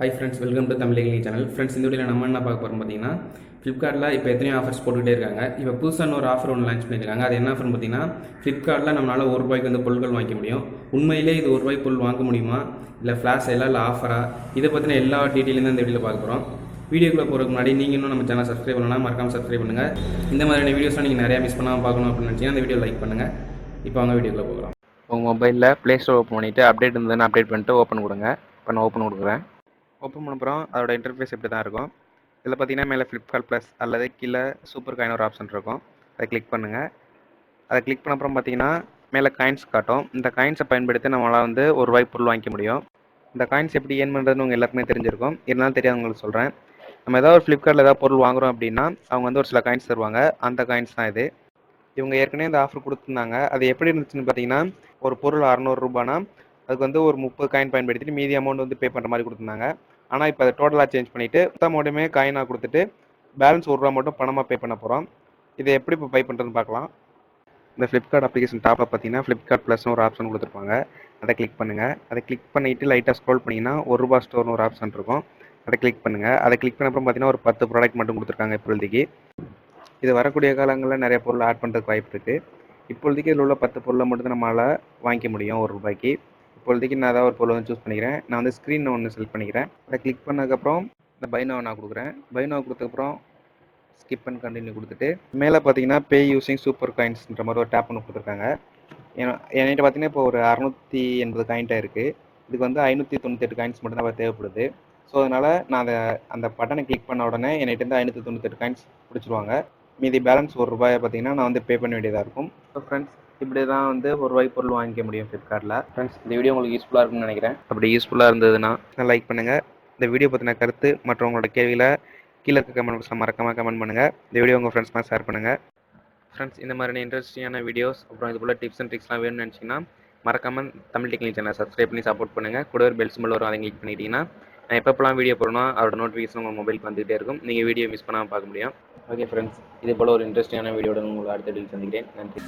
Hi friends, welcome to Tamil channel. Friends, இந்த வீடியோவில் நம்ம என்ன பார்க்க போகிறோம் பார்த்தீங்கன்னா, ஃப்ளிப்கார்ட்டில் இப்போ எத்தனையோ ஆஃபர்ஸ் போட்டுகிட்டே இருக்காங்க. இப்போ புதுசாக ஒரு ஆஃபர் ஒன்று லான்ச் பண்ணியிருக்காங்க. அது என்ன ஆஃபர்னு பார்த்தீங்கன்னா, ஃப்ளிப்கார்ட்டில் நம்மளால் ₹1 வந்து பொருட்கள் வாங்கிக்க முடியும். உண்மையிலே இது ₹1 பொருள் வாங்க முடியுமா, இல்லை ஃப்ளாஷ் சேலா, இல்லை ஆஃபரா, இதை பற்றின எல்லா டீட்டெயிலும் தான் இந்த வீடியோவில் பார்க்க போகிறோம். வீடியோக்குள்ளே போகிறதுக்கு முன்னாடி நீங்கள் இன்னும் நம்ம சேனல் சப்ஸ்கிரைப் பண்ணலாம், மறக்காமல் சப்ஸ்கிரைப் பண்ணுங்கள். இந்த மாதிரியான வீடியோஸ்லாம் நீங்கள் நிறையா மிஸ் பண்ணாமல் பார்க்கணும் அப்படின்னு நினச்சிங்கன்னா அந்த வீடியோ லைக் பண்ணுங்கள். இப்போ அவங்க வீடியோக்குள்ளே போகலாம். உங்கள் மொபைலில் ப்ளே ஸ்டோர் ஓப்பன் பண்ணிவிட்டு அப்டேட் இருந்ததுன்னு அப்டேட் பண்ணிட்டு ஓப்பன் கொடுங்க. இப்போ நான் ஓப்பன் கொடுக்குறேன். ஓப்பன் பண்ண அப்புறம் அதோட இன்டர்ஃபேஸ் இப்படி தான் இருக்கும். இதில் பார்த்தீங்கன்னா மேலே ஃப்ளிப்கார்ட் ப்ளஸ் அல்லது கீழே சூப்பர் காயின் ஒரு ஆப்ஷன் இருக்கும். அதை கிளிக் பண்ணுங்கள். அதை கிளிக் பண்ண அப்புறம் பார்த்தீங்கன்னா மேலே காயின்ஸ் காட்டும். இந்த காயின்ஸை பயன்படுத்தி நம்மளால் வந்து ₹1 பொருள் வாங்கிக்க முடியும். இந்த காயின்ஸ் எப்படி ஏர்ன் பண்ணுறதுன்னு உங்கள் எல்லாருக்குமே தெரிஞ்சிருக்கும். இருந்தாலும் தெரியாதவங்களுக்கு சொல்கிறேன். நம்ம ஏதாவது ஒரு ஃப்ளிப்கார்ட்டில் ஏதாவது பொருள் வாங்குகிறோம் அப்படின்னா அவங்க வந்து ஒரு சில காயின்ஸ் தருவாங்க. அந்த காயின்ஸ் தான் இது. இவங்க ஏற்கனவே இந்த ஆஃபர் கொடுத்துருந்தாங்க. அது எப்படி இருந்துச்சுன்னு பார்த்தீங்கன்னா, ஒரு பொருள் ₹600 அதுக்கு வந்து ஒரு 30 காயின் பயன்படுத்திட்டு மீதி அமௌண்ட் வந்து பே பண்ணுற மாதிரி கொடுத்துருந்தாங்க. ஆனால் இப்போ அதை டோட்டலாக சேஞ்ச் பண்ணிவிட்டு மொத்த அமௌண்ட்டுமே காயினாக கொடுத்துட்டு பேலன்ஸ் ₹1 மட்டும் பணமாக பே பண்ண போகிறோம். இதை எப்படி இப்போ பே பண்ணுறதுன்னு பார்க்கலாம். இந்த ஃப்ளிப்கார்ட் அப்ளிகேஷன் டாப்பில் பார்த்தீங்கன்னா ஃப்ளிப்கார்ட் ப்ளஸ்னு ஒரு ஆப்ஷன் கொடுத்துருப்பாங்க. அதை கிளிக் பண்ணுங்கள். அதை கிளிக் பண்ணிவிட்டு லைட்டாக ஸ்க்ரோல் பண்ணிங்கன்னா ₹1 ஸ்டோர்னு ஒரு ஆப்ஷன் இருக்கும். அதை கிளிக் பண்ணுங்கள். அதை கிளிக் பண்ண அப்புறம் பார்த்தீங்கன்னா ஒரு 10 ப்ராடக்ட் மட்டும் கொடுத்துருக்காங்க இப்போதைக்கு. இது வரக்கூடிய காலங்களில் நிறைய பொருள் ஆட் பண்ணுறதுக்கு வாய்ப்பு இருக்குது. இப்போதைக்கு இதில் உள்ள 10 பொருளை மட்டும் தான் நம்மளால் வாங்கிக்க முடியும் ₹1. இப்போதைக்கு நான் ஏதாவது ஒரு பொருள் வந்து சூஸ் பண்ணிக்கிறேன். நான் வந்து ஸ்க்ரீன் ஒன்று செலக்ட் பண்ணிக்கிறேன். அதை கிளிக் பண்ணதுக்கப்புறம் இந்த பை நவ் நான் கொடுக்குறேன். பை நவ் கொடுத்ததுக்கப்புறம் ஸ்கிப் அண்ட் கண்டினியூ கொடுத்துட்டு மேலே பார்த்தீங்கன்னா பே யூஸிங் சூப்பர் காயின்ஸ்ன்ற மாதிரி ஒரு டேப் ஒன்று கொடுத்துருக்காங்க. என்கிட்ட பார்த்தீங்கன்னா இப்போ ஒரு 680 காயின்ட்டாக இருக்குது. இதுக்கு வந்து 598 காயின்ஸ் மட்டும் தான் தேவைப்படுது. ஸோ அதனால் நான் அந்த பட்டனை கிளிக் பண்ண உடனே என்கிட்ட 598 காயின்ஸ் பிடிச்சிருவாங்க. மீதி பேலன்ஸ் ₹1 பார்த்தீங்கன்னா நான் வந்து பே பண்ண வேண்டியதாக இருக்கும். ஸோ ஃப்ரெண்ட்ஸ், இப்படி தான் வந்து ₹1 பொருள் வாங்கிக்க முடியும் ஃப்ளிப்கார்ட்டில். ஃப்ரெண்ட்ஸ், இந்த வீடியோ உங்களுக்கு யூஸ்ஃபுல்லாக இருக்கும்னு நினைக்கிறேன். அப்படி யூஸ்ஃபுல்லாக இருந்ததுன்னா லைக் பண்ணுங்கள். இந்த வீடியோ பற்றின கருத்து மற்றும் உங்களோட கேள்வியில் கீழே இருக்க கமெண்ட் பாக்ஸில் மறக்காமல் கமெண்ட் பண்ணுங்கள். இந்த வீடியோ உங்கள் ஃப்ரெண்ட்ஸ்லாம் ஷேர் பண்ணுங்கள். ஃப்ரெண்ட்ஸ், இந்த மாதிரியான இன்ட்ரெஸ்டிங்கான வீடியோஸ் அப்புறம் இது போல் டிப்ஸ் அண்ட் ட்ரிக்ஸ்லாம் வேணும்னு நினச்சிங்கன்னா மறக்காமல் தமிழ் டெக்னிக்கல் சேனலை சப்ஸ்கிரைப் பண்ணி சப்போர்ட் பண்ணுங்கள். கூட ஒரு பெல் சிம்பிள் வரும், அதை கிளிக் பண்ணிட்டீங்கன்னா நான் எப்பப்போலாம் வீடியோ போடணும் அதோட நோட்டிஃபிகேஷன் உங்கள் மொபைலுக்கு வந்துகிட்டே இருக்கும். நீங்கள் வீடியோ மிஸ் பண்ணாமல் பார்க்க முடியும். ஓகே ஃப்ரெண்ட்ஸ், இதே போல் ஒரு இன்ட்ரெஸ்டிங்கான வீடியோட உங்களை அடுத்த வீடியோ சந்திக்கிறேன். நன்றி.